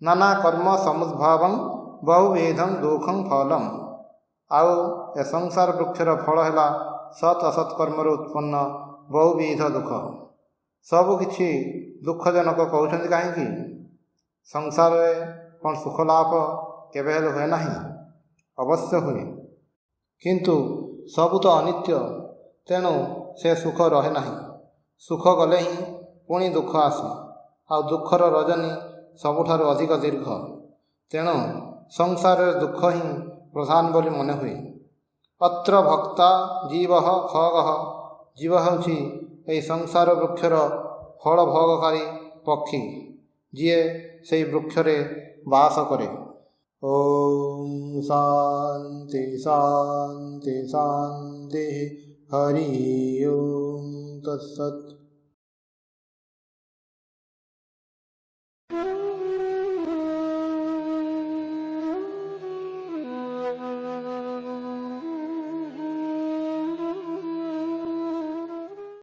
नाना कर्म समुद्भवं बहुविधं दुखं फलम। आउ ए संसार वृक्षर फल है सत् असत् कर्मर उत्पन्न बहुविध दुख। सबकि दुखजनक कहते कहीं संसार कौन सुख लाभ केवे हुए ना? अवश्य हुए, किंतु सबु तो अनित्य, तेणु से सुख रहे नहीं। सुख गले ही पुणी दुख आसे, आ दुखर रजनी सबुठारु अधिक दीर्घ। तेणु संसार दुख ही प्रधान बोली मन हुए। अत्र भक्ता जीव खग। जीव होछि एई संसार वृक्षर फल भोगकारी पक्षी, जीए से वृक्षरे वास करे। ओम शांति शांति शांति। हरि ओम तत्सत्।